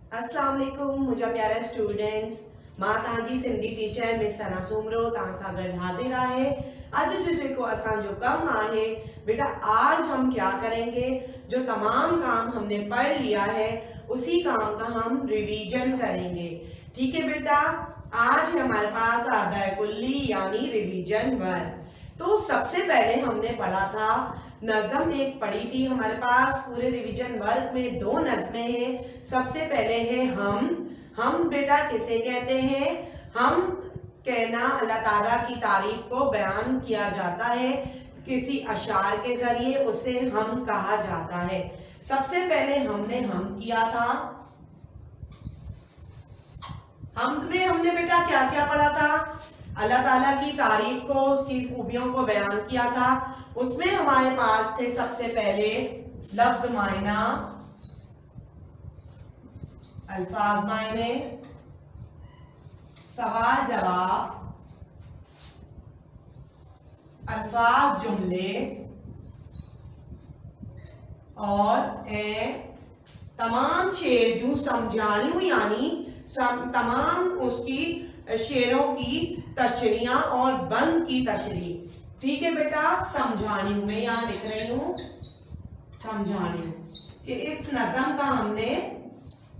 अस्सलाम वालेकुम मुंहिंजा प्यारा स्टूडेंट्स। मां तव्हांजी सिंधी टीचर मिस सना सूमरो तव्हां सां गॾु हाज़िर आहे। अॼु जो जेको असांजो कम आहे बेटा, आज हम क्या करेंगे, जो तमाम काम हमने पढ़ लिया है उसी काम का हम रिवीजन करेंगे। ठीक है बेटा, आज है हमारे पास अध्याय कुल्ली यानी रिवीजन 1। तो सबसे पहले हमने पढ़ा था नज़म, एक पढ़ी थी हमारे पास। पूरे रिवीजन वर्क में 2 नज़में हैं। सबसे पहले है हम बेटा किसे कहते हैं? हम कहना अल्लाह ताला की तारीफ को बयान किया जाता है, किसी अशार के जरिए उसे हम कहा जाता है। सबसे पहले हमने हम किया था। हम में हमने बेटा क्या क्या पढ़ा था? अल्लाह ताला की तारीफ को, उसकी खूबियों को बयान किया था। उसमें हमारे पास थे सबसे पहले लफ्ज मायना, अल्फाज मायने, सवाल जवाब, अल्फाज जुमले और तमाम शेर जो समझानी यानी तमाम उसकी शेरों की तशरीह और बंद की तशरीह। ठीक है बेटा, समझानी हूं मैं, यहां लिख रही हूं समझानी कि इस नज़म का हमने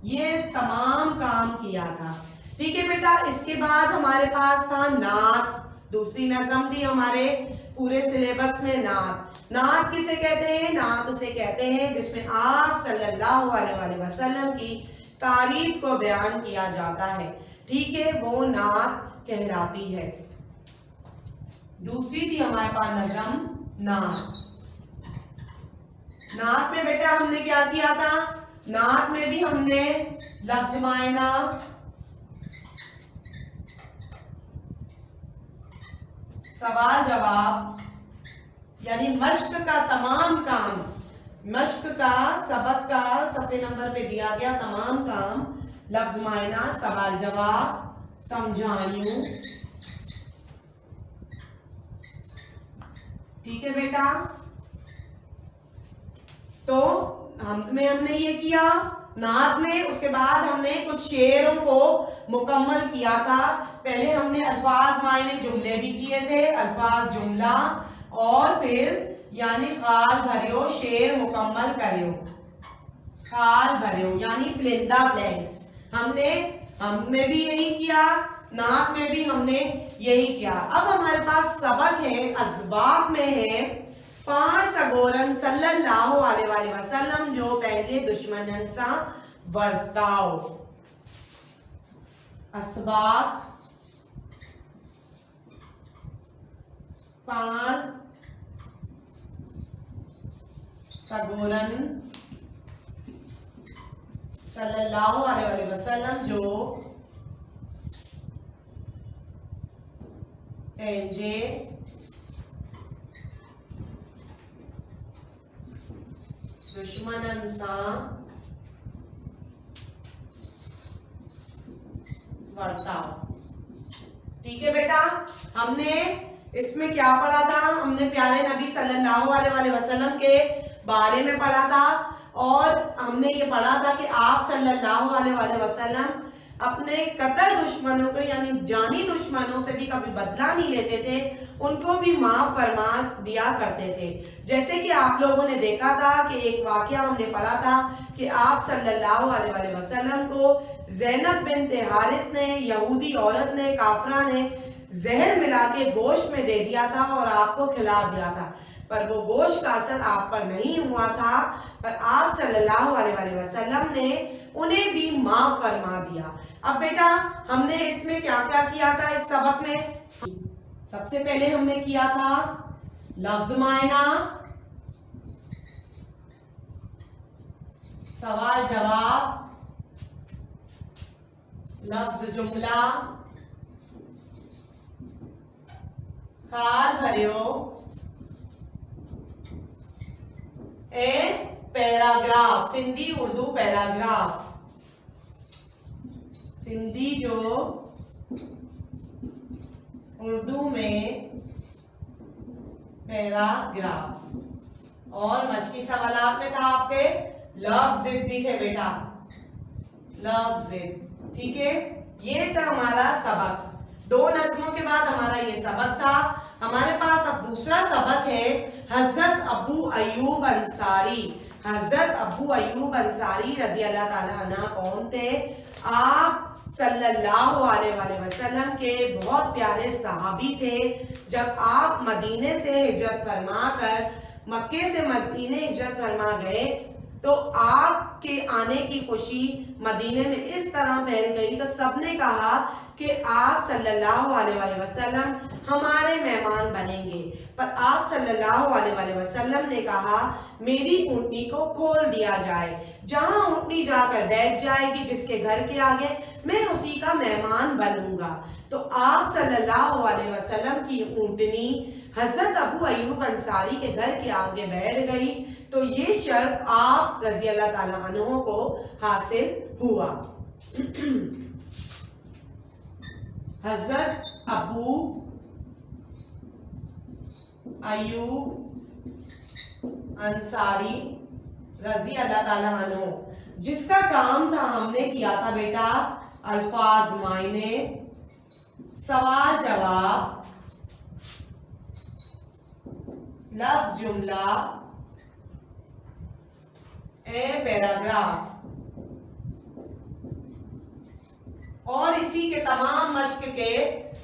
ये तमाम काम किया था। ठीक है बेटा, इसके बाद हमारे पास था नात। दूसरी नज़म थी हमारे पूरे सिलेबस में नात। नात किसे कहते हैं? नात उसे कहते हैं जिसमें आप सल्लल्लाहु अलैहि वसल्लम की तारीफ को बयान किया जाता है। ठीक है, वो नात कहलाती है। दूसरी थी हमारे पास नज़म नात। नात में बेटा हमने क्या किया था? नात में भी हमने लफ्ज मायना, सवाल जवाब यानी मश्क का तमाम काम, मश्क का सबक का सफे नंबर पे दिया गया तमाम काम, लफ्ज मायना, सवाल जवाब, समझानियों। ठीक है बेटा, तो हमने ये किया नात में। उसके बाद हमने कुछ शेरों को मुकम्मल किया था। पहले हमने अल्फाज मायने जुमले भी किए थे, अल्फाज जुमला, और फिर यानी खाल भरियो शेर मुकम्मल करियो, खाल भरियो यानी फिलिंदा ब्लैंक्स। हमने भी यही किया, नात में भी हमने यही किया। अब हमारे पास सबक है, असबाब में है पांच सगोरन सल्लल्लाहु अलैहि वसल्लम जो पहले दुश्मनन सा वर्ताओ। असबाब पांच सगोरन सल्लल्लाहु अलैहि वसल्लम जो पंहिंजे दुश्मनन सां वर्ताओ। ठीक है बेटा, हमने इसमें क्या पढ़ा था? हमने प्यारे नबी सल्लल्लाहु अलैहि वसल्लम के बारे में पढ़ा था, और हमने ये पढ़ा था कि आप सल्लल्लाहु अलैहि वसल्लम अपने कतर दुश्मनों को यानी जानी दुश्मनों से भी कभी बदला नहीं लेते थे, उनको भी माफ फरमा दिया करते थे। जैसे कि आप लोगों ने देखा था कि एक वाकया हमने पढ़ा था कि आप सल्लल्लाहु अलैहि वसल्लम को ज़ैनब बिन्त हारिस ने, यहूदी औरत ने, काफरा ने जहर मिला के गोश्त में दे दिया था और आपको खिला दिया था, पर वो गोश्त का असर आप पर नहीं हुआ था, पर आप सल्लल्लाहु अलैहि वसल्लम ने उन्हें भी माफ फरमा दिया। अब बेटा हमने इसमें क्या क्या किया था इस सबक में? सबसे पहले हमने किया था लफ्ज मायना, सवाल जवाब, लफ्ज जुमला, खाल भरियो, पैराग्राफ, सिंधी उर्दू पैराग्राफ, सिंधी जो उर्दू में पैराग्राफ, और मशकी सवालात में था आपके लफ्ज भी थे बेटा। लफ्ज। ठीक है, ये था हमारा सबक। 2 नज़्मों के बाद हमारा ये सबक था। हमारे पास अब दूसरा सबक है हजरत अबू अयूब अंसारी। हजरत अबू अयूब अंसारी रजी अल्लाह ताला अन्हु कौन थे? आप सल्लल्लाहु अलैहि वसल्लम के बहुत प्यारे सहाबी थे। जब आप मदीने से हिजरत फरमा कर मक्के से मदीने हिजरत फरमा गए तो आपके आने की खुशी मदीने में इस तरह फैल गई तो सबने कहा कि आप सल्लल्लाहु अलैहि वसल्लम हमारे मेहमान बनेंगे। पर आप सल्लल्लाहु अलैहि वसल्लम ने कहा मेरी ऊँटनी को खोल दिया जाए, जहां ऊँटनी जाकर बैठ जाएगी जिसके घर के आगे, मैं उसी का मेहमान बनूंगा। तो आप सल्लल्लाहु अलैहि वसल्लम की ऊँटनी हजरत अबू अयूब अंसारी के घर के आगे बैठ गई। तो ये शर्फ आप रजी अल्लाह ताला अन्हु को हासिल हुआ। हजरत अबू अयूब अंसारी रजी अल्लाह ताला अन्हु, जिसका काम था हमने किया था बेटा अल्फाज मायने, सवाल जवाब, लफ्ज जुमला ए पैराग्राफ, और इसी के तमाम मश्क के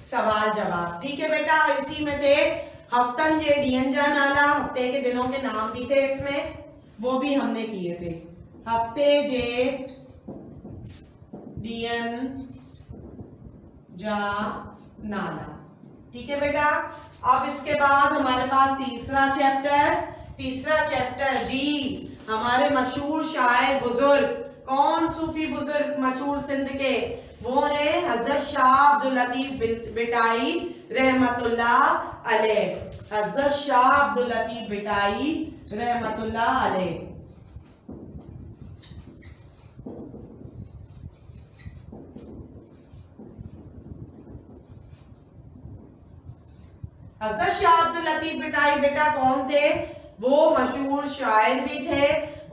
सवाल जवाब। ठीक है बेटा, इसी में थे हफ्तन जे डियन जा नाला, हफ्ते के दिनों के नाम भी थे इसमें, वो भी हमने किए थे। हफ्ते जे डियन जा नाला। ठीक है बेटा, अब इसके बाद हमारे पास तीसरा चैप्टर जी हमारे मशहूर शायर बुजुर्ग, कौन सूफी बुजुर्ग मशहूर सिंध के, वो है हजरत शाह अब्दुल लतीफ बिटाई रहमतुल्लाह अलैह। हजरत शाह अब्दुल लतीफ बिटाई रहमतुल्लाह अलैह। हजरत शाह अब्दुल लतीफ बिटाई बेटा कौन थे? वो मशहूर शायर भी थे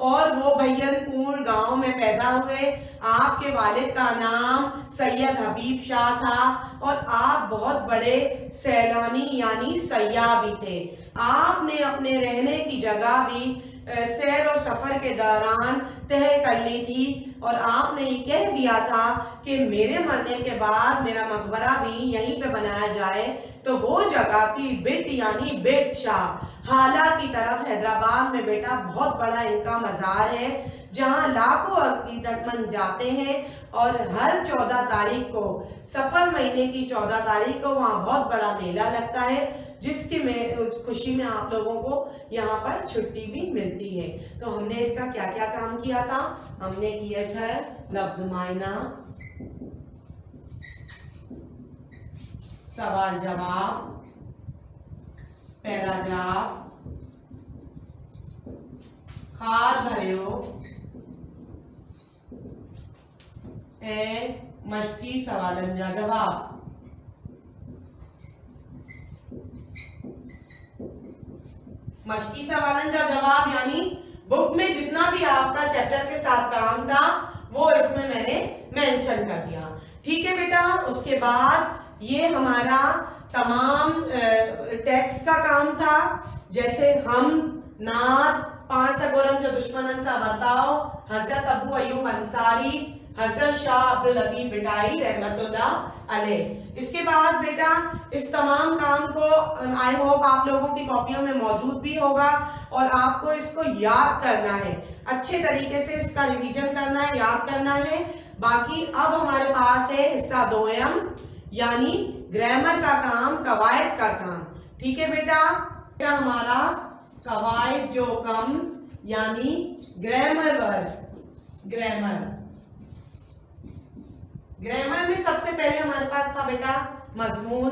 और वो भैयनपुर गांव में पैदा हुए। आपके वालिद का नाम सैयद हबीब शाह था और आप बहुत बड़े सैलानी यानी सयाह भी थे। आपने अपने रहने की जगह भी सैर और सफर के दौरान तय कर ली थी और आपने ये कह दिया था कि मेरे मरने के बाद मेरा मकबरा भी यहीं पे बनाया जाए। तो वो जगह थी बिट यानी बिट शाह हाला की तरफ हैदराबाद में बेटा बहुत बड़ा इनका मज़ार है, जहां लाखों अकीदतमंद जाते हैं और हर 14 तारीख को सफर महीने की 14 तारीख को वहाँ बहुत बड़ा मेला लगता है, जिसकी खुशी में आप लोगों को यहाँ पर छुट्टी भी मिलती है। तो हमने इसका क्या क्या काम किया था? हमने किया था लफ्ज मायना, सवाल जवाब, पैराग्राफ, खार भरियो ए मश्की सवालन जा जवाब। मश्की सवालन जा जवाब यानी बुक में जितना भी आपका चैप्टर के साथ काम था वो इसमें मैंने मेंशन कर दिया। ठीक है बेटा, उसके बाद ये हमारा तमाम टेक्स्ट का काम था, जैसे हम नात 5 सगोरम जो दुश्मनन सा बर्ताव, हजरत अबू अयूब अंसारी, हजरत शाह अब्दुल लतीफ बिटाई रहमतुल्लाह अलैह। इसके बाद बेटा इस तमाम काम को आई होप आप लोगों की कॉपियों में मौजूद भी होगा और आपको इसको याद करना है, अच्छे तरीके से इसका रिवीजन करना है, याद करना है। बाकी अब हमारे पास है हिस्सा 2M यानी ग्रामर का काम, कवायद का काम। ठीक है बेटा, हमारा कवायद जो कम यानी ग्रामर वर्ग। ग्रामर में सबसे पहले हमारे पास था बेटा मजमून।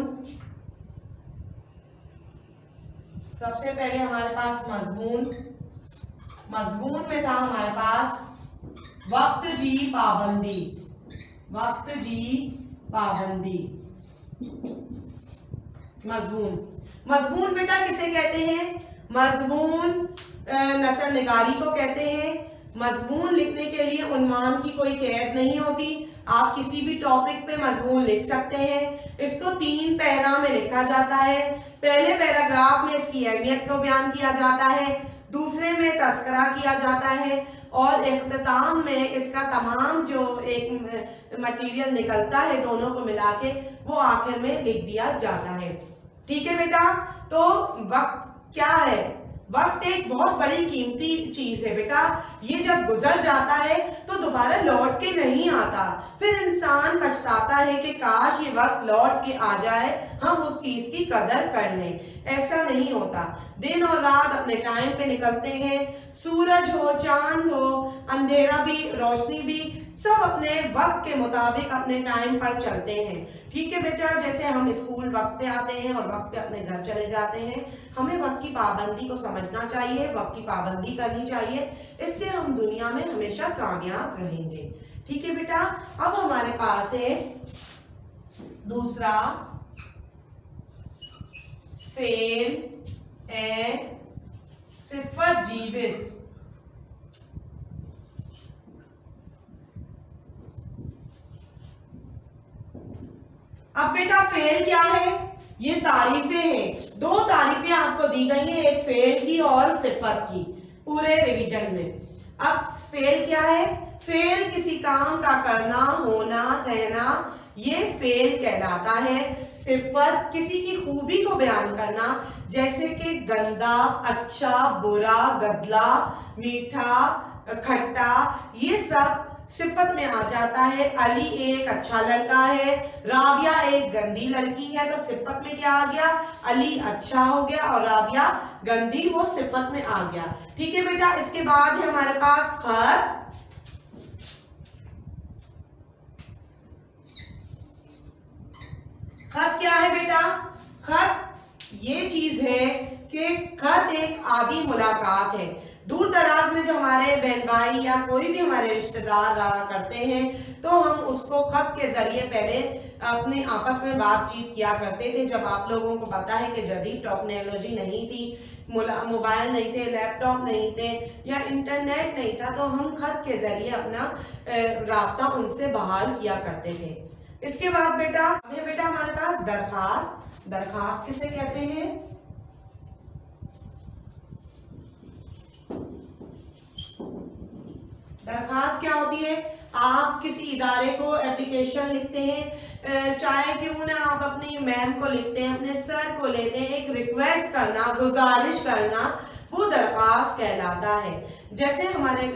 सबसे पहले हमारे पास मजमून में था हमारे पास वक्त जी पाबंदी। मजमून बेटा किसे कहते हैं? मजमून नसर निगारी को कहते हैं। मजमून लिखने के लिए उन्वान की कोई कैद नहीं होती। आप किसी भी टॉपिक पे मजमून लिख सकते हैं। इसको 3 पैरा में लिखा जाता है। पहले पैराग्राफ में इसकी अहमियत को बयान किया जाता है, दूसरे में तस्करा किया जाता है और इख्तिताम में इसका तमाम जो एक मटेरियल निकलता है दोनों को मिला के वो आखिर में लिख दिया जाता है। ठीक है बेटा, तो वक्त क्या है? वक्त एक बहुत बड़ी कीमती चीज है बेटा। ये जब गुजर जाता है तो दोबारा लौट के नहीं आता। फिर इंसान पछताता है कि काश ये वक्त लौट के आ जाए, हम उस चीज की कदर कर लें। ऐसा नहीं होता। दिन और रात अपने टाइम पे निकलते हैं। सूरज हो, चांद हो, अंधेरा भी, रोशनी भी, सब अपने वक्त के मुताबिक अपने टाइम पर चलते हैं। ठीक है बेटा, जैसे हम स्कूल वक्त पे आते हैं और वक्त पे अपने घर चले जाते हैं। हमें वक्त की पाबंदी को समझना चाहिए, वक्त की पाबंदी करनी चाहिए। इससे हम दुनिया में हमेशा कामयाब रहेंगे। ठीक है बेटा, अब हमारे पास है दूसरा फेल ए सिफत जीविस। अब बेटा फेल क्या है? ये तारीफें हैं। 2 तारीफें आपको दी गई हैं, एक फेल की और सिफत की, पूरे रिवीजन में। अब फेल क्या है? फेल किसी काम का करना, होना, सहना, ये फेल कहलाता है। सिफत किसी की खूबी को बयान करना, जैसे कि गंदा, अच्छा, बुरा, गदला, मीठा, खट्टा, ये सब सिफत में आ जाता है। अली एक अच्छा लड़का है, राबिया एक गंदी लड़की है, तो सिफत में क्या आ गया? अली अच्छा हो गया और राबिया गंदी, वो सिफत में आ गया। ठीक है बेटा, इसके बाद है हमारे पास खत। खत क्या है बेटा? खत ये चीज है कि खत एक आदि मुलाकात है। दूर दराज में जो हमारे बहन भाई या कोई भी हमारे रिश्तेदार रहा करते हैं तो हम उसको खत के जरिए पहले अपने आपस में बातचीत किया करते थे। जब आप लोगों को पता है कि जदीद टेक्नोलॉजी नहीं थी, मोबाइल नहीं थे, लैपटॉप नहीं थे या इंटरनेट नहीं था, तो हम खत के जरिए अपना राब्ता उनसे बहाल किया करते थे। इसके बाद बेटा हमारे पास दरखास्त। दरखास्त किसे कहते हैं? दरखास्त क्या होती है? आप किसी इदारे को एप्लीकेशन लिखते हैं, चाहे क्यों ना आप अपनी मैम को लिखते हैं, अपने सर को लेते हैं, एक रिक्वेस्ट करना, गुजारिश करना, वो दरखास्त कहलाता है। जैसे हमारे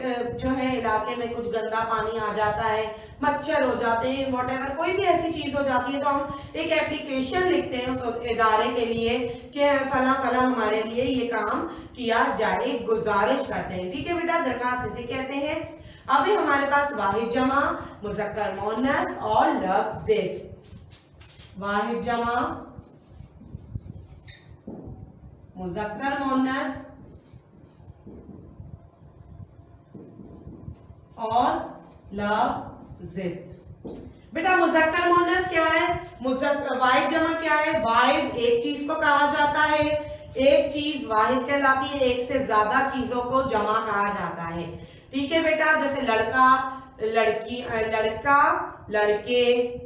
जो है इलाके में कुछ गंदा पानी आ जाता है, मच्छर हो जाते हैं, व्हाटएवर कोई भी ऐसी चीज हो जाती है, तो हम एक एप्लीकेशन लिखते हैं उस इदारे के लिए कि फला फला हमारे लिए ये काम किया जाए, एक गुजारिश करते हैं। ठीक है बेटा, दरखास्त इसे कहते हैं। अभी हमारे पास वाहिद जमा, मुज़क्कर मुअन्नस और लफ्ज़ ज़िद। वाहिद जमा, मुज़क्कर मुअन्नस और लफ्ज़ ज़िद। बेटा मुज़क्कर मुअन्नस क्या है? वाहिद जमा क्या है? वाहिद एक चीज को कहा जाता है, एक चीज वाहिद कहलाती है, एक से ज्यादा चीजों को जमा कहा जाता है। ठीक है बेटा, जैसे लड़का, लड़की, लड़का, लड़के,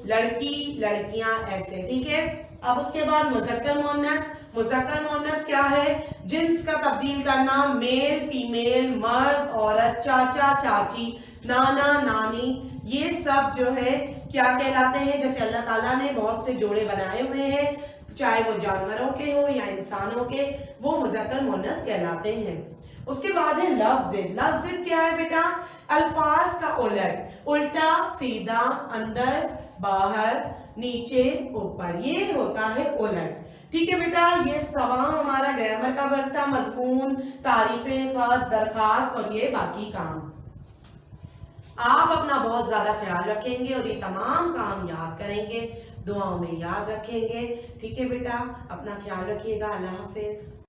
लड़की, लड़कियां, ऐसे। ठीक है। अब उसके बाद मुज़क्कर मुअन्नस। मुज़क्कर मुअन्नस क्या है? जिन्स का तब्दील करना, मेल फीमेल, मर्द औरत, चाचा चाची, नाना नानी, ये सब जो है क्या कहलाते हैं? जैसे अल्लाह ताला ने बहुत से जोड़े बनाए हुए हैं, चाहे वो जानवरों के हो या इंसानों के, वो मुज़क्कर मुअन्नस कहलाते हैं। उसके बाद है लफ्ज़। लफ्ज़ क्या है बेटा? अल्फाज का उलट, उल्टा सीधा, अंदर बाहर, नीचे ऊपर, ये होता है उलट। ठीक है बेटा, ये तमाम हमारा ग्रामर का वर्क था, मजमून, तारीफें, खत, दरखास्त और ये बाकी काम। आप अपना बहुत ज्यादा ख्याल रखेंगे और ये तमाम काम याद करेंगे, दुआओं में याद रखेंगे। ठीक है बेटा, अपना ख्याल रखिएगा। अल्लाह हाफिज।